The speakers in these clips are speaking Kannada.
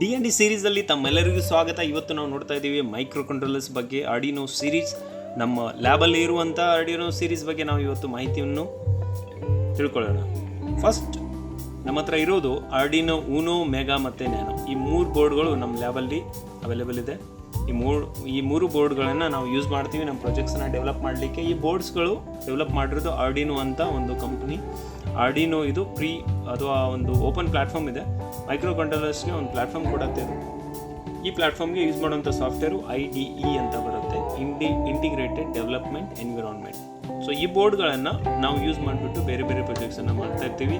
D&D ಸೀರೀಸಲ್ಲಿ ತಮ್ಮೆಲ್ಲರಿಗೂ ಸ್ವಾಗತ. ಇವತ್ತು ನಾವು ನೋಡ್ತಾ ಇದ್ದೀವಿ ಮೈಕ್ರೋ ಕಂಟ್ರೋಲರ್ಸ್ ಬಗ್ಗೆ, ಆರ್ಡಿನೋ ಸೀರೀಸ್. ನಮ್ಮ ಲ್ಯಾಬಲ್ಲಿ ಇರುವಂಥ ಆರ್ಡಿನೋ ಸೀರೀಸ್ ಬಗ್ಗೆ ನಾವು ಇವತ್ತು ಮಾಹಿತಿಯನ್ನು ತಿಳ್ಕೊಳ್ಳೋಣ. ಫಸ್ಟ್ ನಮ್ಮ ಹತ್ರ ಇರೋದು ಆರ್ಡಿನೋ ಊನೋ, ಮೆಗಾ ಮತ್ತು ನ್ಯಾನೋ. ಈ ಮೂರು ಬೋರ್ಡ್ಗಳು ನಮ್ಮ ಲ್ಯಾಬಲ್ಲಿ ಅವೈಲೇಬಲ್ ಇದೆ. ಈ ಮೂರು ಬೋರ್ಡ್ಗಳನ್ನು ನಾವು ಯೂಸ್ ಮಾಡ್ತೀವಿ ನಮ್ಮ ಪ್ರಾಜೆಕ್ಟ್ಸನ್ನ ಡೆವಲಪ್ ಮಾಡಲಿಕ್ಕೆ. ಈ ಬೋರ್ಡ್ಸ್ಗಳು ಡೆವಲಪ್ ಮಾಡಿರೋದು ಆರ್ಡಿನೋ ಅಂತ ಒಂದು ಕಂಪ್ನಿ. ಆರ್ಡಿನೋ ಇದು ಫ್ರೀ ಅಥವಾ ಒಂದು ಓಪನ್ ಪ್ಲ್ಯಾಟ್ಫಾರ್ಮ್ ಇದೆ. ಮೈಕ್ರೋ ಕಂಟ್ರೋಲರ್ಸ್ಗೆ ಒಂದು ಪ್ಲ್ಯಾಟ್ಫಾರ್ಮ್ ಕೊಡುತ್ತೆ ಅದು. ಈ ಪ್ಲ್ಯಾಟ್ಫಾರ್ಮ್ಗೆ ಯೂಸ್ ಮಾಡುವಂಥ ಸಾಫ್ಟ್ವೇರು IDE ಅಂತ ಬರುತ್ತೆ, ಇಂಟಿಗ್ರೇಟೆಡ್ ಡೆವಲಪ್ಮೆಂಟ್ ಎನ್ವಿರಾನ್ಮೆಂಟ್. ಸೊ ಈ ಬೋರ್ಡ್ಗಳನ್ನು ನಾವು ಯೂಸ್ ಮಾಡಿಬಿಟ್ಟು ಬೇರೆ ಬೇರೆ ಪ್ರಾಜೆಕ್ಟ್ಸನ್ನು ಮಾಡ್ತಾ ಇರ್ತೀವಿ.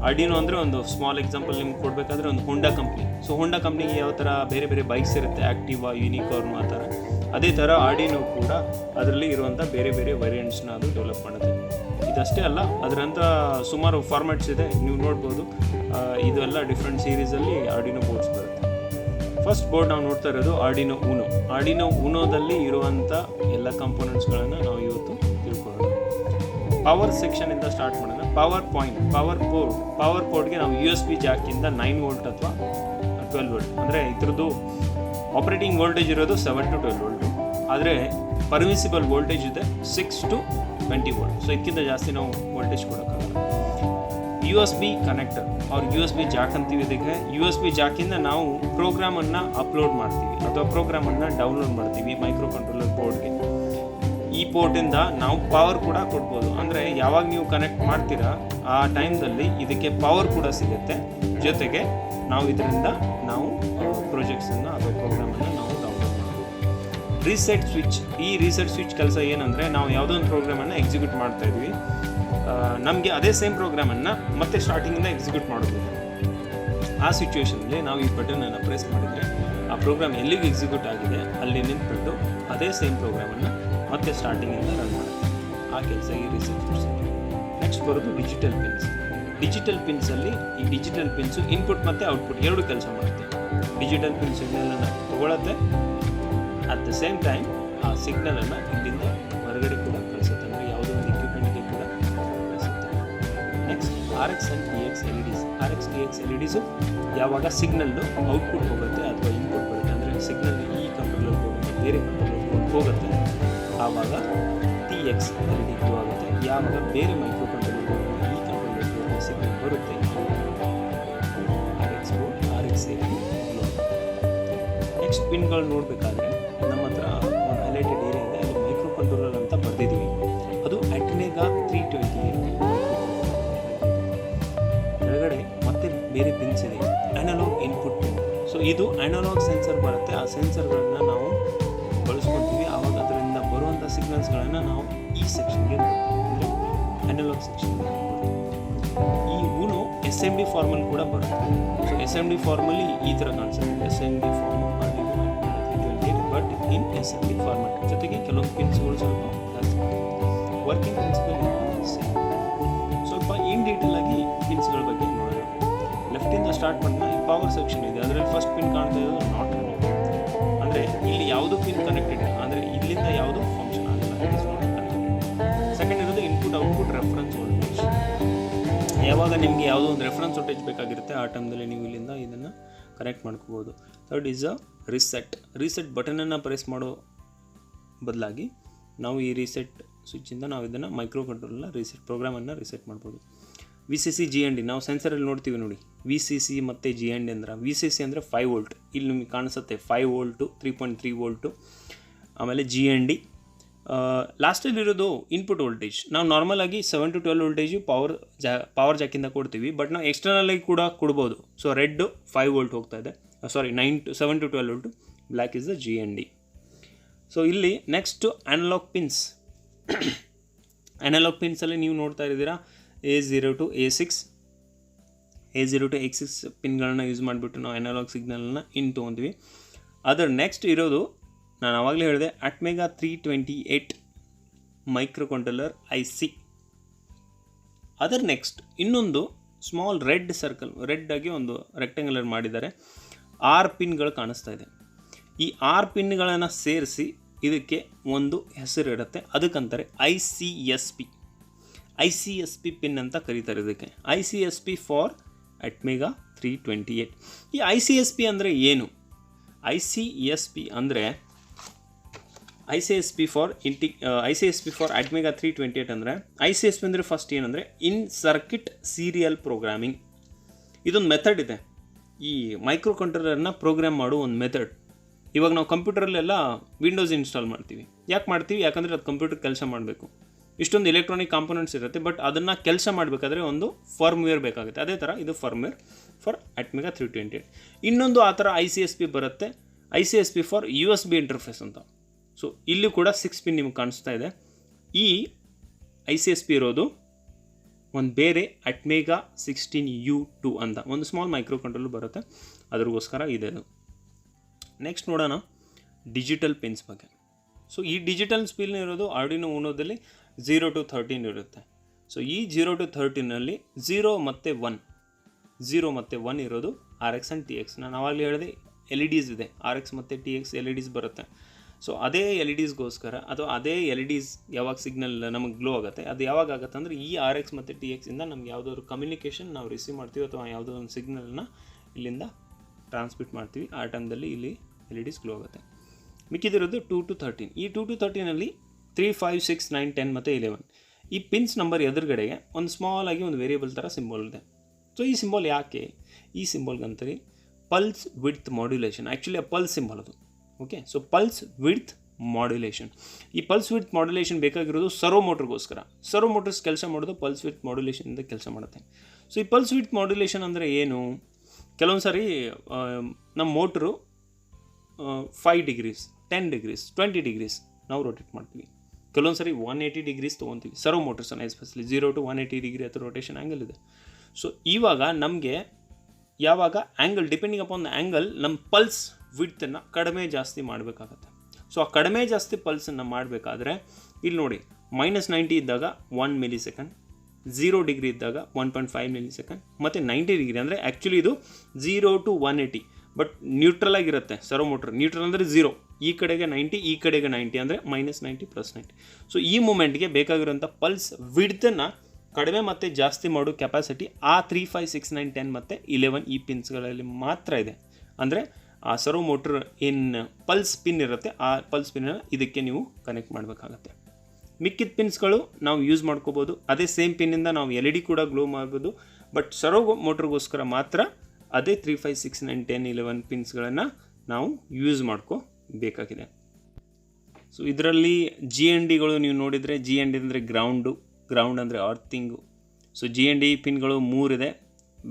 ಆರ್ಡಿನೋ ಅಂದರೆ ಒಂದು ಸ್ಮಾಲ್ ಎಕ್ಸಾಂಪಲ್ ನಿಮ್ಗೆ ಕೊಡಬೇಕಾದ್ರೆ ಒಂದು ಹೋಂಡಾ ಕಂಪ್ನಿ. ಸೊ ಹೋಂಡಾ ಕಂಪ್ನಿಗೆ ಯಾವ ಥರ ಬೇರೆ ಬೇರೆ ಬೈಕ್ಸ್ ಇರುತ್ತೆ, ಆ್ಯಕ್ಟಿವಾ, ಯೂನಿಕಾರ್ನ್ ಆ ಥರ, ಅದೇ ಥರ ಆರ್ಡಿನೋ ಕೂಡ ಅದರಲ್ಲಿ ಇರುವಂಥ ಬೇರೆ ಬೇರೆ ವೇರಿಯಂಟ್ಸ್ನ ಅದು ಡೆವಲಪ್ ಮಾಡುತ್ತೆ. ಇದಷ್ಟೇ ಅಲ್ಲ, ಅದರಂಥ ಸುಮಾರು ಫಾರ್ಮ್ಯಾಟ್ಸ್ ಇದೆ, ನೀವು ನೋಡ್ಬೋದು. ಇದೆಲ್ಲ ಡಿಫ್ರೆಂಟ್ ಸೀರೀಸಲ್ಲಿ ಆರ್ಡಿನೋ ಬೋರ್ಡ್ಸ್ ಬರುತ್ತೆ. ಫಸ್ಟ್ ಬೋರ್ಡ್ ನಾವು ನೋಡ್ತಾ ಇರೋದು ಆರ್ಡಿನೋ ಊನೋ. ಆರ್ಡಿನೋ ಊನೋದಲ್ಲಿ ಇರುವಂಥ ಎಲ್ಲ ಕಂಪೋನೆಂಟ್ಸ್ಗಳನ್ನು ನಾವು ಇವತ್ತು ತಿಳ್ಕೊಳ್ಳೋಣ. ಪವರ್ ಸೆಕ್ಷನಿಂದ ಸ್ಟಾರ್ಟ್ ಮಾಡೋಣ. ಪವರ್ ಪೋರ್ಟ್ಗೆ ನಾವು USB ಜಾಕಿಂದ 9 ವೋಲ್ಟ್ ಅಥವಾ 12 ವೋಲ್ಟ್, ಅಂದರೆ ಇದ್ರದ್ದು ಆಪ್ರೇಟಿಂಗ್ ವೋಲ್ಟೇಜ್ ಇರೋದು 7 to 12 ವೋಲ್ಟು, ಆದರೆ ಪರ್ಮಿಸಿಬಲ್ ವೋಲ್ಟೇಜ್ ಇದೆ 6 to 20 ವೋಲ್ಟ್. ಸೊ ಇದಕ್ಕಿಂತ ಜಾಸ್ತಿ ನಾವು ವೋಲ್ಟೇಜ್ ಕೊಡೋಕ್ಕಾಗಲ್ಲ. USB ಕನೆಕ್ಟರ್ ಅವ್ರ USB ಜಾಕ್ ಅಂತೀವಿ ಇದಕ್ಕೆ. USB ಜಾಕಿಂದ ನಾವು ಪ್ರೋಗ್ರಾಮನ್ನು ಅಪ್ಲೋಡ್ ಮಾಡ್ತೀವಿ ಅಥವಾ ಪ್ರೋಗ್ರಾಮನ್ನು ಡೌನ್ಲೋಡ್ ಮಾಡ್ತೀವಿ ಮೈಕ್ರೋ ಕಂಟ್ರೋಲರ್ ಬೋರ್ಡ್ಗೆ. ಈ ಪೋರ್ಟಿಂದ ನಾವು ಪವರ್ ಕೂಡ ಕೊಡ್ಬೋದು, ಅಂದರೆ ಯಾವಾಗ ನೀವು ಕನೆಕ್ಟ್ ಮಾಡ್ತೀರಾ ಆ ಟೈಮ್ದಲ್ಲಿ ಇದಕ್ಕೆ ಪವರ್ ಕೂಡ ಸಿಗುತ್ತೆ. ಜೊತೆಗೆ ನಾವು ಇದರಿಂದ ನಾವು ಪ್ರಾಜೆಕ್ಟ್ಸನ್ನು ಅಥವಾ ಪ್ರೋಗ್ರಾಮನ್ನು ನಾವು ಡೌನ್ಲೋಡ್ ಮಾಡ್ಬೋದು. Reset switch. ಈ ರೀಸೆಟ್ ಸ್ವಿಚ್ ಕೆಲಸ ಏನಂದರೆ, ನಾವು ಯಾವುದೋ ಒಂದು ಪ್ರೋಗ್ರಾಮನ್ನು ಎಕ್ಸಿಕ್ಯೂಟ್ ಮಾಡ್ತಾ ಇದ್ವಿ, ನಮಗೆ ಅದೇ ಸೇಮ್ ಪ್ರೋಗ್ರಾಮನ್ನು ಮತ್ತೆ ಸ್ಟಾರ್ಟಿಂಗಿಂದ ಎಕ್ಸಿಕ್ಯೂಟ್ ಮಾಡೋದು. ಆ ಸಿಚುವೇಷನಲ್ಲಿ ನಾವು ಈ ಬಟನನ್ನು ಪ್ರೆಸ್ ಮಾಡಿದರೆ ಆ ಪ್ರೋಗ್ರಾಮ್ ಎಲ್ಲಿಗೆ ಎಕ್ಸಿಕ್ಯೂಟ್ ಆಗಿದೆ ಅಲ್ಲಿ ನಿಂತ್ಬಿಟ್ಟು ಅದೇ ಸೇಮ್ ಪ್ರೋಗ್ರಾಮನ್ನು ಮತ್ತೆ ಸ್ಟಾರ್ಟಿಂಗಿಂದ ರನ್ ಮಾಡುತ್ತೆ. ಆ ಕೆಲಸ ಈ ರೀಸೆಟ್ ಸ್ವಿಚ್. ನೆಕ್ಸ್ಟ್ ಬರೋದು ಡಿಜಿಟಲ್ ಪಿನ್ಸ್. ಡಿಜಿಟಲ್ ಪಿನ್ಸಲ್ಲಿ ಈ ಡಿಜಿಟಲ್ ಪಿನ್ಸು ಇನ್ಪುಟ್ ಮತ್ತು ಔಟ್ಪುಟ್ ಎರಡು ಕೆಲಸ ಮಾಡುತ್ತೆ. ಡಿಜಿಟಲ್ ಪಿನ್ ಸಿಗ್ನಲನ್ನು ತಗೊಳುತ್ತೆ, ಅಟ್ ದ ಸೇಮ್ ಟೈಮ್ ಆ ಸಿಗ್ನಲನ್ನು ಇಲ್ಲಿಂದ ಹೊರಗಡೆ ಕೂಡ ಕಳಿಸುತ್ತೆ, ಅಂದರೆ ಯಾವುದೋ ಒಂದು ಇಕ್ವಿಪ್ಮೆಂಟ್ಗೆ ಕೂಡ ಕಳಿಸುತ್ತೆ. Next RX and TX LEDs. RX TX LEDಸು ಯಾವಾಗ ಸಿಗ್ನಲ್ಲು ಔಟ್ಪುಟ್ ಹೋಗುತ್ತೆ ಅಥವಾ ಇನ್ಪುಟ್ ಬರುತ್ತೆ, ಅಂದರೆ ಸಿಗ್ನಲ್ ಈ ಕಂಟ್ರೋಲರ್ ಬೋರ್ಡ್ ಬೇರೆ ಕಂಟ್ರೋಲರ್ ಬೋರ್ಡ್ ಹೋಗುತ್ತೆ, ಆವಾಗ TX LED ಗ್ಲೋ ಆಗುತ್ತೆ. ಯಾವಾಗ ಬೇರೆ ಮೈಕ್ರೋ ಕಂಟ್ರೋಲರ್ ಬೋರ್ಡ್ ಈ ಕಂಟ್ರೋಲರ್ ಬೋರ್ಡ್ ಸಿಗ್ನಲ್ ಬರುತ್ತೆ, RX board RX LED glow ಆಗುತ್ತೆ. ನೆಕ್ಸ್ಟ್ ಪಿನ್ಗಳು ನೋಡಬೇಕಾದ್ರೆ ನಮ್ಮ ಹತ್ರ ಒಂದು ಹೈಲೈಟೆಡ್ ಏರಿಯಾ ಇದೆ, ಅಲ್ಲಿ ಮೈಕ್ರೋ ಕಂಟ್ರೋಲರ್ ಅಂತ ಬರ್ತಿದ್ದೀವಿ. ಅದು ಅಟ್ನೆಗಾ 328 ಕೆಳಗಡೆ ಮತ್ತೆ ಬೇರೆ ಪಿನ್ಸ್ ಇದೆ, ಅನಲಾಗ್ ಇನ್ಪುಟ್ ಪಿನ್. ಸೊ ಇದು ಅನಲಾಗ್ ಸೆನ್ಸರ್ ಬರುತ್ತೆ, ಆ ಸೆನ್ಸರ್ಗಳನ್ನು ನಾವು ಬಳಸ್ಕೊತೀವಿ. ಆವಾಗ ಅದರಿಂದ ಬರುವಂಥ ಸಿಗ್ನಲ್ಸ್ಗಳನ್ನು ನಾವು ಈ ಸೆಕ್ಷನ್ಗೆ ಅಂದರೆ ಅನಲಾಗ್ ಸೆಕ್ಷನ್ಗೆ ಈ ಊನೋ SMD ಫಾರ್ಮಲ್ಲಿ ಕೂಡ ಬರುತ್ತೆ. ಸೊ SMD ಫಾರ್ಮಲ್ಲಿ ಈ ಥರ ಕಾಣಿಸುತ್ತೆ, SMD form but in SMD format. ಜೊತೆಗೆ ಕೆಲವು ಪಿನ್ಸ್ಗಳು ಸ್ವಲ್ಪ ಜಾಸ್ತಿ, ವರ್ಕಿಂಗ್ ಪ್ರಿನ್ಸಿಪಲ್ ಸೇಮ್. ಸ್ವಲ್ಪ ಇನ್ ಡೀಟೇಲ್ ಆಗಿ ಪಿನ್ಸ್ಗಳ ಬಗ್ಗೆ ನೋಡೋಣ. ಲೆಫ್ಟಿಂದ ಸ್ಟಾರ್ಟ್ ಮಾಡೋಣ. ಈ ಪವರ್ ಸೆಕ್ಷನ್ ಇದೆ, ಅದರಲ್ಲಿ ಫಸ್ಟ್ ಪಿನ್ ಕಾಣ್ತಾ ಇರೋದು ನಾಟ್ ಕನೆಕ್ಟೆಡ್, ಅಂದರೆ ಇಲ್ಲಿ ಯಾವುದು ಪಿನ್ ಕನೆಕ್ಟೆಡ್ ಇಲ್ಲ, ಅಂದರೆ ಇಲ್ಲಿಂದ ಯಾವುದು ಫಂಕ್ಷನ್ ಆಗಲ್ಲ, it is not connected. Second ಇರೋದು ಇನ್ಪುಟ್ ಔಟ್ಪುಟ್ ರೆಫರೆನ್ಸ್ ವೋಲ್ಟೇಜ್. ಯಾವಾಗ ನಿಮಗೆ ಯಾವುದೋ ಒಂದು ರೆಫರೆನ್ಸ್ ವೋಲ್ಟೇಜ್ ಬೇಕಾಗಿರುತ್ತೆ ಆ ಟೈಮ್ದಲ್ಲಿ ನೀವು ಇಲ್ಲಿಂದ ಇದನ್ನು ಕನೆಕ್ಟ್ ಮಾಡ್ಕೋಬೋದು. ಥರ್ಡ್ ಈಸ್ ಅ ರೀಸೆಟ್ ಬಟನನ್ನು ಪ್ರೆಸ್ ಮಾಡೋ ಬದಲಾಗಿ ನಾವು ಈ ರೀಸೆಟ್ ಸ್ವಿಚ್ಚಿಂದ ನಾವು ಇದನ್ನು ಮೈಕ್ರೋ ಕಂಟ್ರೋಲರ್ನ ಪ್ರೋಗ್ರಾಮನ್ನು ರೀಸೆಟ್ ಮಾಡ್ಬೋದು. VCC GND ನಾವು ಸೆನ್ಸರಲ್ಲಿ ನೋಡ್ತೀವಿ ನೋಡಿ, VCC ಮತ್ತು GND ಅಂದ್ರೆ, VCC ಅಂದರೆ 5 ವೋಲ್ಟ್, ಇಲ್ಲಿ ನಿಮಗೆ ಕಾಣಿಸುತ್ತೆ 5 ವೋಲ್ಟು, 3.3 ವೋಲ್ಟು. ಆಮೇಲೆ GND ಲಾಸ್ಟಲ್ಲಿರೋದು ಇನ್ಪುಟ್ ವೋಲ್ಟೇಜ್. ನಾವು ನಾರ್ಮಲಾಗಿ 7 to 12 ವೋಲ್ಟೇಜು ಪವರ್ ಜಾಕಿಂದ ಕೊಡ್ತೀವಿ, ಬಟ್ ನಾವು ಎಕ್ಸ್ಟರ್ನಲಾಗಿ ಕೂಡ ಕೊಡ್ಬೋದು. ಸೊ ರೆಡ್ಡು 5 ವೋಲ್ಟ್ ಹೋಗ್ತಾ ಇದೆ, 7 to 12 volt. Black is the GND. So ಇಲ್ಲಿ ನೆಕ್ಸ್ಟು ಅನಲಾಗ್ ಪಿನ್ಸ್. ಅನಲಾಗ್ ಪಿನ್ಸಲ್ಲಿ ನೀವು ನೋಡ್ತಾ ಇದ್ದೀರಾ A0 to A6 ಪಿನ್ಗಳನ್ನ ಯೂಸ್ ಮಾಡಿಬಿಟ್ಟು ನಾವು ಅನಲಾಗ್ ಸಿಗ್ನಲನ್ನು ತೊಗೊತೀವಿ. ಅದರ ನೆಕ್ಸ್ಟ್ ಇರೋದು ನಾನು ಆವಾಗಲೇ ಹೇಳಿದೆ ಅಟ್ಮೆಗಾ 328 ಮೈಕ್ರೋ ಕಂಟ್ರೋಲರ್ IC. ಅದರ ನೆಕ್ಸ್ಟ್ ಇನ್ನೊಂದು ಸ್ಮಾಲ್ ರೆಡ್ ಆಗಿ ಒಂದು ರೆಕ್ಟ್ಯಾಂಗುಲರ್ ಮಾಡಿದ್ದಾರೆ, 6 ಪಿನ್ಗಳು ಕಾಣಿಸ್ತಾ ಇದೆ. ಈ 6 ಪಿನ್ಗಳನ್ನು ಸೇರಿಸಿ ಇದಕ್ಕೆ ಒಂದು ಹೆಸರು ಇರುತ್ತೆ, ಅದಕ್ಕಂತಾರೆ ICSP ಪಿನ್ ಅಂತ ಕರೀತಾರೆ ಇದಕ್ಕೆ. ICSP for ATmega 328. ಈ ICSP ಅಂದರೆ ಏನು? ICSP ಅಂದರೆ ICSP ಫಾರ್ ಅಟ್ಮೆಗಾ 328 ಅಂದರೆ ICSP ಅಂದರೆ ಫಸ್ಟ್ ಏನಂದರೆ ಇನ್ ಸರ್ಕಿಟ್ ಸೀರಿಯಲ್ ಪ್ರೋಗ್ರಾಮಿಂಗ್. ಇದೊಂದು ಮೆಥಡ್ ಇದೆ, ಈ ಮೈಕ್ರೋ ಕಂಟ್ರೋಲರ್ನ ಪ್ರೋಗ್ರಾಮ್ ಮಾಡೋ ಒಂದು ಮೆಥಡ್. ಇವಾಗ ನಾವು ಕಂಪ್ಯೂಟರಲ್ಲೆಲ್ಲ ವಿಂಡೋಸ್ ಇನ್ಸ್ಟಾಲ್ ಮಾಡ್ತೀವಿ. ಯಾಕೆ ಮಾಡ್ತೀವಿ? ಯಾಕಂದರೆ ಅದು ಕಂಪ್ಯೂಟರ್ ಕೆಲಸ ಮಾಡಬೇಕು. ಇಷ್ಟೊಂದು ಎಲೆಕ್ಟ್ರಾನಿಕ್ ಕಾಂಪೊನೆಂಟ್ಸ್ ಇರುತ್ತೆ, ಬಟ್ ಅದನ್ನು ಕೆಲಸ ಮಾಡಬೇಕಾದ್ರೆ ಒಂದು ಫರ್ಮ್ವೇರ್ ಬೇಕಾಗುತ್ತೆ. ಅದೇ ಥರ ಇದು ಫರ್ಮ್ವೇರ್ ಫಾರ್ ಅಟ್ಮೆಗಾ 328. ಇನ್ನೊಂದು ಆ ಥರ ICSP ಬರುತ್ತೆ, ICSP ಫಾರ್ USB ಇಂಟರ್ಫೇಸ್ ಅಂತ. ಸೊ ಇಲ್ಲಿ ಕೂಡ 6 ಪಿನ್ ನಿಮ್ಗೆ ಕಾಣಿಸ್ತಾ ಇದೆ. ಈ ICSP ಇರೋದು ಒಂದು ಬೇರೆ ಅಟ್ಮೆಗಾ 16U2 ಅಂತ ಒಂದು ಸ್ಮಾಲ್ ಮೈಕ್ರೋ ಕಂಟ್ರೋಲ್ ಬರುತ್ತೆ, ಅದ್ರಗೋಸ್ಕರ ಇದೆ ಅದು. ನೆಕ್ಸ್ಟ್ ನೋಡೋಣ ಡಿಜಿಟಲ್ ಪಿನ್ಸ್ ಬಗ್ಗೆ. ಸೊ ಈ ಡಿಜಿಟಲ್ ಪಿನ್ ಇರೋದು ಆರ್ಡಿನೋ ಊನೋದಲ್ಲಿ 0 to 13 ಇರುತ್ತೆ. ಸೊ ಈ 0 to 13ನಲ್ಲಿ 0 ಮತ್ತು 1 ಇರೋದು RX ಆ್ಯಂಡ್ TX. ನಾನು ಆವಾಗಲೇ ಹೇಳಿದೆ LEDs ಇದೆ, RX ಮತ್ತು TX LEDs ಬರುತ್ತೆ. ಸೊ ಅದೇ LEDsಗೋಸ್ಕರ ಅಥವಾ ಅದೇ LEDs ಯಾವಾಗ ಸಿಗ್ನಲ್ ನಮಗೆ ಗ್ಲೋ ಆಗುತ್ತೆ, ಅದು ಯಾವಾಗ ಆಗುತ್ತೆ ಅಂದರೆ ಈ RX ಮತ್ತು TX ಇಂದ ನಮ್ಗೆ ಯಾವುದಾದ್ರು ಕಮ್ಯುನಿಕೇಷನ್ ನಾವು ರಿಸೀವ್ ಮಾಡ್ತೀವಿ ಅಥವಾ ಯಾವುದೋ ಒಂದು ಸಿಗ್ನಲ್ನ ಇಲ್ಲಿಂದ ಟ್ರಾನ್ಸ್ಮಿಟ್ ಮಾಡ್ತೀವಿ, ಆ ಟೈಮ್ದಲ್ಲಿ ಇಲ್ಲಿ LEDs ಗ್ಲೋ ಆಗುತ್ತೆ. ಮಿಕ್ಕಿದಿರೋದು 2 to 13. ಈ 2 to 13ನಲ್ಲಿ 3, 5, 6, 9, 10 ಮತ್ತು 11 ಈ ಪಿನ್ಸ್ ನಂಬರ್ ಎದುರುಗಡೆಗೆ ಒಂದು ಸ್ಮಾಲ್ ಆಗಿ ಒಂದು ವೇರಿಯಬಲ್ ಥರ ಸಿಂಬಲ್ ಇದೆ. ಸೊ ಈ ಸಿಂಬಲ್ ಯಾಕೆ? ಈ ಸಿಂಬಲ್ಗಂತೀವಿ ಪಲ್ಸ್ ವಿಡ್ತ್ ಮಾಡ್ಯುಲೇಷನ್. ಆ್ಯಕ್ಚುಲಿ ಆ ಪಲ್ಸ್ ಸಿಂಬಲ್ ಅದು. Okay, so pulse width modulation. ಈ ಪಲ್ಸ್ ವಿಡ್ತ್ ಮಾಡ್ಯುಲೇಷನ್ ಬೇಕಾಗಿರೋದು ಸರ್ವೋ ಮೋಟ್ರಿಗೋಸ್ಕರ. ಸರ್ವೋ ಮೋಟರ್ಸ್ ಕೆಲಸ ಮಾಡೋದು ಪಲ್ಸ್ ವಿಡ್ತ್ ಮಾಡ್ಯುಲೇಷನಿಂದ ಕೆಲಸ ಮಾಡುತ್ತೆ. ಸೊ ಈ ಪಲ್ಸ್ ವಿಡ್ತ್ ಮಾಡ್ಯುಲೇಷನ್ ಅಂದರೆ ಏನು? ಕೆಲವೊಂದು ಸಾರಿ ನಮ್ಮ ಮೋಟ್ರು 5 degrees, 10 degrees, 20 degrees ನಾವು ರೊಟೇಟ್ ಮಾಡ್ತೀವಿ. ಕೆಲವೊಂದು ಸರಿ 180 degrees ತೊಗೊತೀವಿ ಸರ್ವೋ ಮೋಟರ್ಸನ್ನು, ಎಸ್ಪೆಷಲಿ 0 to 180 degree ಅಥವಾ ರೊಟೇಷನ್ ಆ್ಯಂಗಲ್ ಇದೆ. ಸೊ ಇವಾಗ ನಮಗೆ ಯಾವಾಗ angle depending upon the angle ನಮ್ಮ ಪಲ್ಸ್ ವಿಡ್ತನ್ನು ಕಡಿಮೆ ಜಾಸ್ತಿ ಮಾಡಬೇಕಾಗತ್ತೆ. ಸೊ ಆ ಕಡಿಮೆ ಜಾಸ್ತಿ ಪಲ್ಸನ್ನು ಮಾಡಬೇಕಾದ್ರೆ ಇಲ್ಲಿ ನೋಡಿ -90 ಇದ್ದಾಗ 1 millisecond, 0 degree ಇದ್ದಾಗ 1.5 millisecond ಮತ್ತು 90 degree ಅಂದರೆ ಆ್ಯಕ್ಚುಲಿ ಇದು 0 to 180 ಬಟ್ ನ್ಯೂಟ್ರಲ್ ಆಗಿರುತ್ತೆ ಸರ್ವೋ ಮೋಟ್ರ್. ನ್ಯೂಟ್ರಲ್ ಅಂದರೆ 0, ಈ ಕಡೆಗೆ 90, ಈ ಕಡೆಗೆ 90 ಅಂದರೆ -90 +90. ಸೊ ಈ ಮೂಮೆಂಟ್ಗೆ ಬೇಕಾಗಿರೋಂಥ ಪಲ್ಸ್ ವಿಡ್ತನ್ನು ಕಡಿಮೆ ಮತ್ತು ಜಾಸ್ತಿ ಮಾಡೋ ಕೆಪಾಸಿಟಿ ಆ 3, 5, 6, 9, 10 ಮತ್ತು 11 ಈ ಪಿನ್ಸ್ಗಳಲ್ಲಿ ಮಾತ್ರ ಇದೆ. ಅಂದರೆ ಆ ಸರ್ವೋ ಮೋಟ್ರ್ ಏನು ಪಲ್ಸ್ ಪಿನ್ ಇರುತ್ತೆ ಆ ಪಲ್ಸ್ ಪಿನ್ನನ್ನು ಇದಕ್ಕೆ ನೀವು ಕನೆಕ್ಟ್ ಮಾಡಬೇಕಾಗತ್ತೆ. ಮಿಕ್ಕಿದ ಪಿನ್ಸ್ಗಳು ನಾವು ಯೂಸ್ ಮಾಡ್ಕೋಬೋದು. ಅದೇ ಸೇಮ್ ಪಿನ್ನಿಂದ ನಾವು LED ಕೂಡ ಗ್ಲೋ ಮಾಡ್ಬೋದು. ಬಟ್ ಸರ್ವೋ ಮೋಟ್ರಿಗೋಸ್ಕರ ಮಾತ್ರ ಅದೇ 3, 5, 6, 9, 10, 11 ಪಿನ್ಸ್ಗಳನ್ನು ನಾವು ಯೂಸ್ ಮಾಡ್ಕೋಬೇಕಾಗಿದೆ. ಸೊ ಇದರಲ್ಲಿ GNDಗಳು ನೀವು ನೋಡಿದರೆ GND ಅಂದರೆ ಗ್ರೌಂಡ್ ಅಂದರೆ ಅರ್ಥಿಂಗು. ಸೊ GND ಪಿನ್ಗಳು 3 ಇದೆ.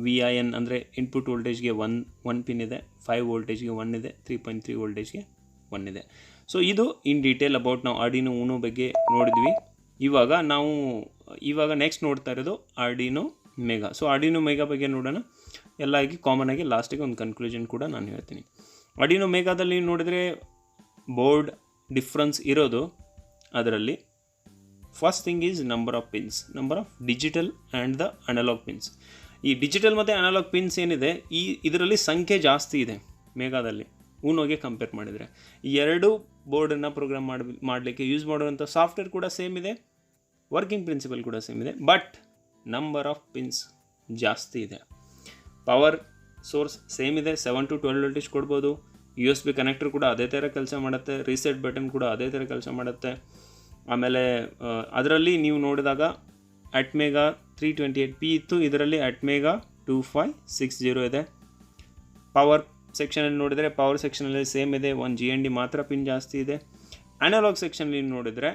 VIN ಅಂದರೆ ಇನ್ಪುಟ್ ವೋಲ್ಟೇಜ್ಗೆ 1 ಪಿನ್ ಇದೆ, 5 ವೋಲ್ಟೇಜ್ಗೆ 1 ಇದೆ, 3.3 ವೋಲ್ಟೇಜ್ಗೆ 1 ಇದೆ. ಸೊ ಇದು ಇನ್ ಡೀಟೇಲ್ ಅಬೌಟ್ ನಾವು ಆರ್ಡಿನೋ ಊನೋ ಬಗ್ಗೆ ನೋಡಿದ್ವಿ. ಇವಾಗ ನೆಕ್ಸ್ಟ್ ನೋಡ್ತಾ ಇರೋದು Arduino mega. So Arduino mega ಬಗ್ಗೆ ನೋಡೋಣ. ಎಲ್ಲ ಆಗಿ ಕಾಮನ್ ಆಗಿ ಲಾಸ್ಟಿಗೆ ಒಂದು ಕನ್ಕ್ಲೂಷನ್ ಕೂಡ ನಾನು ಹೇಳ್ತೀನಿ. ಆರ್ಡಿನೋ ಮೆಗಾದಲ್ಲಿ ನೋಡಿದರೆ ಬೋರ್ಡ್ ಡಿಫ್ರೆನ್ಸ್ ಇರೋದು ಅದರಲ್ಲಿ first thing is number of pins, number of digital and the analog pins. ಈ ಡಿಜಿಟಲ್ ಮತ್ತು ಅನಲಾಗ್ ಪಿನ್ಸ್ ಏನಿದೆ ಇದರಲ್ಲಿ ಸಂಖ್ಯೆ ಜಾಸ್ತಿ ಇದೆ ಮೆಗಾದಲ್ಲಿ ಊನೋಗೆ ಕಂಪೇರ್ ಮಾಡಿದರೆ. ಈ ಎರಡು ಬೋರ್ಡನ್ನು ಪ್ರೋಗ್ರಾಮ್ ಮಾಡಲಿಕ್ಕೆ ಯೂಸ್ ಮಾಡುವಂಥ ಸಾಫ್ಟ್ವೇರ್ ಕೂಡ ಸೇಮ್ ಇದೆ, ವರ್ಕಿಂಗ್ ಪ್ರಿನ್ಸಿಪಲ್ ಕೂಡ ಸೇಮ್ ಇದೆ, ಬಟ್ ನಂಬರ್ ಆಫ್ ಪಿನ್ಸ್ ಜಾಸ್ತಿ ಇದೆ. ಪವರ್ ಸೋರ್ಸ್ ಸೇಮ್ ಇದೆ, 7 to 12 ವೋಲ್ಟೇಜ್ ಕೊಡ್ಬೋದು. USB ಕನೆಕ್ಟರ್ ಕೂಡ ಅದೇ ಥರ ಕೆಲಸ ಮಾಡುತ್ತೆ, ರೀಸೆಟ್ ಬಟನ್ ಕೂಡ ಅದೇ ಥರ ಕೆಲಸ ಮಾಡುತ್ತೆ. ಆಮೇಲೆ ಅದರಲ್ಲಿ ನೀವು ನೋಡಿದಾಗ ಅಟ್ಮೆಗಾ 328P ಇತ್ತು, ಇದರಲ್ಲಿ ಅಟ್ಮೆಗಾ 2560 ಇದೆ. ಪವರ್ ಸೆಕ್ಷನಲ್ಲಿ ನೋಡಿದರೆ ಪವರ್ ಸೆಕ್ಷನಲ್ಲಿ ಸೇಮ್ ಇದೆ, 1 GND ಮಾತ್ರ ಪಿನ್ ಜಾಸ್ತಿ ಇದೆ. ಅನಲಾಗ್ ಸೆಕ್ಷನಲ್ಲಿ ನೋಡಿದರೆ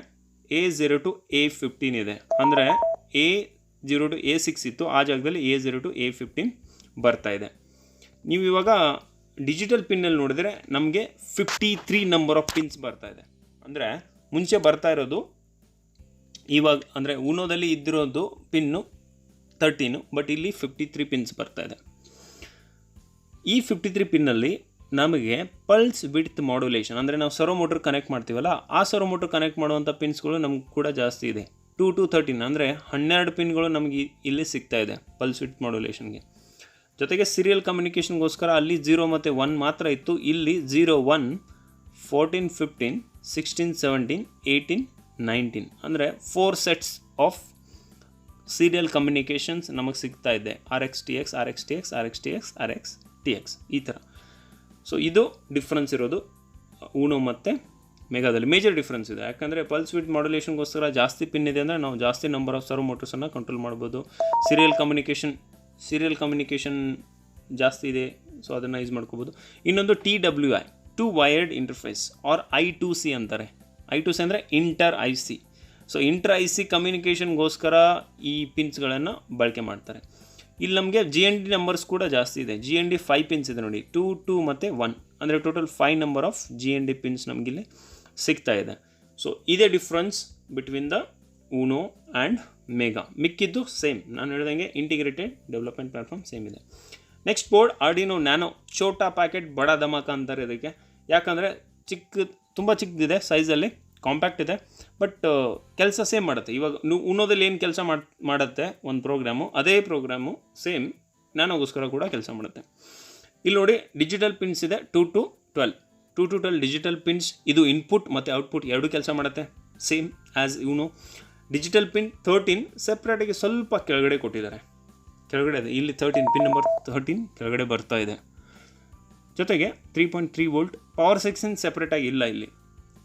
A0 to A15 ಇದೆ, ಅಂದರೆ A0 to A6 ಇತ್ತು, ಆ ಜಾಗದಲ್ಲಿ A0 to A15 ಬರ್ತಾ ಇದೆ. ನೀವು ಇವಾಗ ಡಿಜಿಟಲ್ ಪಿನ್ನಲ್ಲಿ ನೋಡಿದರೆ ನಮಗೆ 53 ನಂಬರ್ ಆಫ್ ಪಿನ್ಸ್ ಬರ್ತಾ ಇದೆ. ಅಂದರೆ ಮುಂಚೆ ಬರ್ತಾ ಇರೋದು ಇವಾಗ ಅಂದರೆ ಊನೋದಲ್ಲಿ ಇದ್ದಿರೋದು ಪಿನ್ನು 13, ಬಟ್ ಇಲ್ಲಿ 53 ಪಿನ್ಸ್ ಬರ್ತಾ ಇದೆ. ಈ 53 ಪಿನ್ನಲ್ಲಿ ನಮಗೆ ಪಲ್ಸ್ ವಿಡ್ತ್ ಮಾಡ್ಯುಲೇಷನ್ ಅಂದರೆ ನಾವು ಸರ್ವೋ ಮೋಟ್ರ್ ಕನೆಕ್ಟ್ ಮಾಡ್ತೀವಲ್ಲ, ಆ ಸರ್ವೋ ಮೋಟ್ರ್ ಕನೆಕ್ಟ್ ಮಾಡುವಂಥ ಪಿನ್ಸ್ಗಳು ನಮ್ಗೆ ಕೂಡ ಜಾಸ್ತಿ ಇದೆ. 2 to 13 ಅಂದರೆ 12 ಪಿನ್ಗಳು ನಮಗೆ ಇಲ್ಲಿ ಸಿಗ್ತಾ ಇದೆ ಪಲ್ಸ್ ವಿಡ್ತ್ ಮಾಡ್ಯುಲೇಷನ್ಗೆ. ಜೊತೆಗೆ ಸೀರಿಯಲ್ ಕಮ್ಯುನಿಕೇಷನ್ಗೋಸ್ಕರ ಅಲ್ಲಿ 0 ಮತ್ತು 1 ಮಾತ್ರ ಇತ್ತು, ಇಲ್ಲಿ 0, 1, 14, 15, 16, 17, 18, 19 ಅಂದರೆ 4 ಸೆಟ್ಸ್ ಆಫ್ ಸೀರಿಯಲ್ ಕಮ್ಯುನಿಕೇಷನ್ಸ್ ನಮಗೆ ಸಿಗ್ತಾ ಇದೆ RX TX RX TX RX TX RX TX ಈ ಥರ. ಸೊ ಇದು ಡಿಫ್ರೆನ್ಸ್ ಇರೋದು ಊನೋ ಮತ್ತು ಮೆಗಾದಲ್ಲಿ. ಮೇಜರ್ ಡಿಫ್ರೆನ್ಸ್ ಇದೆ, ಯಾಕಂದರೆ ಪಲ್ಸ್ ವಿಡ್ತ್ ಮಾಡ್ಯುಲೇಷನ್ಗೋಸ್ಕರ ಜಾಸ್ತಿ ಪಿನ್ ಇದೆ ಅಂದರೆ ನಾವು ಜಾಸ್ತಿ ನಂಬರ್ ಆಫ್ ಸರ್ವೋ ಮೋಟರ್ಸನ್ನು ಕಂಟ್ರೋಲ್ ಮಾಡ್ಬೋದು. ಸೀರಿಯಲ್ ಕಮ್ಯುನಿಕೇಷನ್ ಜಾಸ್ತಿ ಇದೆ, ಸೊ ಅದನ್ನು ಯೂಸ್ ಮಾಡ್ಕೋಬೋದು. ಇನ್ನೊಂದು TWI, two wired interface or I2C ಅಂತಾರೆ. I2C ಅಂದರೆ inter IC. So inter IC ಕಮ್ಯುನಿಕೇಷನ್ಗೋಸ್ಕರ ಈ ಪಿನ್ಸ್ಗಳನ್ನು ಬಳಕೆ ಮಾಡ್ತಾರೆ. ಇಲ್ಲಿ ನಮಗೆ GND ನಂಬರ್ಸ್ ಕೂಡ ಜಾಸ್ತಿ ಇದೆ. GND 5 ಪಿನ್ಸ್ ಇದೆ ನೋಡಿ, 2, 2 ಮತ್ತು 1 ಅಂದರೆ total 5 number of GND pins ನಮಗಿಲ್ಲಿ ಸಿಗ್ತಾ ಇದೆ. ಸೊ ಇದೇ difference between the Uno and Mega. ಮಿಕ್ಕಿದ್ದು ಸೇಮ್, ನಾನು ಹೇಳ್ದಂಗೆ ಇಂಟಿಗ್ರೇಟೆಡ್ ಡೆವಲಪ್ಮೆಂಟ್ ಪ್ಲ್ಯಾಟ್ಫಾರ್ಮ್ ಸೇಮ್ ಇದೆ. Next board Arduino Nano. ಛೋಟಾ ಪ್ಯಾಕೆಟ್ ಬಡ ಧಮಾಕ ಅಂತಾರೆ ಇದಕ್ಕೆ, ಯಾಕಂದರೆ ತುಂಬ ಚಿಕ್ಕದಿದೆ ಸೈಜಲ್ಲಿ, ಕಾಂಪ್ಯಾಕ್ಟ್ ಇದೆ, ಬಟ್ ಕೆಲಸ ಸೇಮ್ ಮಾಡುತ್ತೆ. ಇವಾಗ ನೀವು ಊನೋದಲ್ಲಿ ಏನು ಕೆಲಸ ಮಾಡುತ್ತೆ ಒಂದು ಪ್ರೋಗ್ರಾಮು, ಅದೇ ಪ್ರೋಗ್ರಾಮು ಸೇಮ್ ನ್ಯಾನೋಗೋಸ್ಕರ ಕೂಡ ಕೆಲಸ ಮಾಡುತ್ತೆ. ಇಲ್ಲಿ ನೋಡಿ ಡಿಜಿಟಲ್ ಪಿನ್ಸ್ ಇದೆ 2 to 12 ಡಿಜಿಟಲ್ ಪಿನ್ಸ್. ಇದು ಇನ್ಪುಟ್ ಮತ್ತು ಔಟ್ಪುಟ್ ಎರಡು ಕೆಲಸ ಮಾಡುತ್ತೆ, ಸೇಮ್ ಆ್ಯಸ್ ಊನೋ. ಡಿಜಿಟಲ್ ಪಿನ್ 13 ಸೆಪ್ರೇಟಾಗಿ ಸ್ವಲ್ಪ ಕೆಳಗಡೆ ಕೊಟ್ಟಿದ್ದಾರೆ, ಕೆಳಗಡೆ ಇದೆ ಇಲ್ಲಿ 13 ಪಿನ್ ನಂಬರ್ 13 ಕೆಳಗಡೆ ಬರ್ತಾ ಇದೆ. ಜೊತೆಗೆ 3.3 ವೋಲ್ಟ್ ಪವರ್ ಸೆಕ್ಷನ್ ಸೆಪ್ರೇಟಾಗಿ ಇಲ್ಲ ಇಲ್ಲಿ,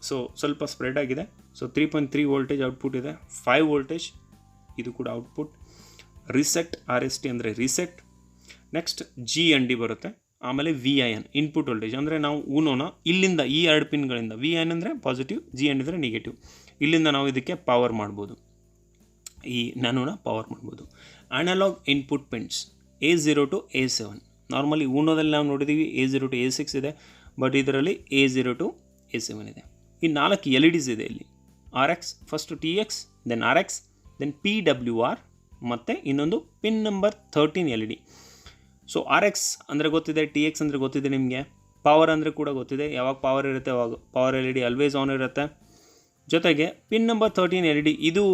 ಸೊ ಸ್ವಲ್ಪ ಸ್ಪ್ರೆಡ್ ಆಗಿದೆ. ಸೊ 3.3 ವೋಲ್ಟೇಜ್ ಔಟ್ಪುಟ್ ಇದೆ, 5 ವೋಲ್ಟೇಜ್ ಇದು ಕೂಡ ಔಟ್ಪುಟ್. ರಿಸೆಟ್ RST ಅಂದರೆ ರಿಸೆಟ್. ನೆಕ್ಸ್ಟ್ GND ಬರುತ್ತೆ, ಆಮೇಲೆ VIN ಇನ್ಪುಟ್ ವೋಲ್ಟೇಜ್. ಅಂದರೆ ನಾವು ಊನೋನ ಇಲ್ಲಿಂದ ಈ 2 ಪಿನ್ಗಳಿಂದ, VIN ಅಂದರೆ ಪಾಸಿಟಿವ್, GND ಅಂದರೆ ನೆಗೆಟಿವ್, ಇಲ್ಲಿಂದ ನಾವು ಇದಕ್ಕೆ ಪವರ್ ಮಾಡ್ಬೋದು, ಈ ನ್ಯಾನೋನ ಪವರ್ ಮಾಡ್ಬೋದು. Analog input pins A0 to A7. Normally ಊನೋದಲ್ಲಿ ನಾವು ನೋಡಿದ್ದೀವಿ A0 to A6 ಇದೆ, ಬಟ್ ಇದರಲ್ಲಿ A0 to A7 ಇದೆ. ಈ 4 LEDs ಇದೆ ಇಲ್ಲಿ, RX, first TX, then RX, then PWR, ಮತ್ತು ಇನ್ನೊಂದು pin number 13 LED. So RX ಅಂದರೆ ಗೊತ್ತಿದೆ, TX ಅಂದರೆ ಗೊತ್ತಿದೆ ನಿಮಗೆ, ಪವರ್ ಅಂದರೆ ಕೂಡ ಗೊತ್ತಿದೆ, ಯಾವಾಗ ಪವರ್ ಇರುತ್ತೆ ಅವಾಗ ಪವರ್ LED ಆಲ್ವೇಸ್ ಆನ್ ಇರುತ್ತೆ. ಜೊತೆಗೆ ಪಿನ್ ನಂಬರ್ 13 LED ಇದು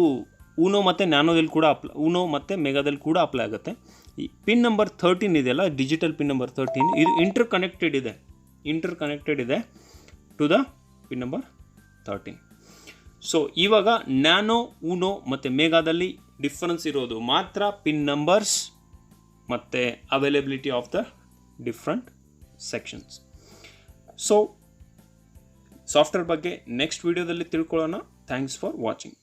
ಊನೋ ಮತ್ತು ನ್ಯಾನೋದಲ್ಲಿ ಕೂಡ ಊನೋ ಮತ್ತು ಮೆಗಾದಲ್ಲಿ ಕೂಡ ಅಪ್ಲೈ ಆಗುತ್ತೆ. ಈ ಪಿನ್ ನಂಬರ್ 13 ಇದೆಯಲ್ಲ, ಡಿಜಿಟಲ್ ಪಿನ್ ನಂಬರ್ 13, ಇದು ಇಂಟರ್ ಕನೆಕ್ಟೆಡ್ ಇದೆ to the pin number 13. So ಇವಾಗ ನ್ಯಾನೋ, ಊನೋ ಮತ್ತು ಮೆಗಾದಲ್ಲಿ ಡಿಫ್ರೆನ್ಸ್ ಇರೋದು ಮಾತ್ರ ಪಿನ್ ನಂಬರ್ಸ್ ಮತ್ತು availability of the different sections. So software ಬಗ್ಗೆ ನೆಕ್ಸ್ಟ್ ವಿಡಿಯೋದಲ್ಲಿ ತಿಳ್ಕೊಳ್ಳೋಣ. Thanks for watching.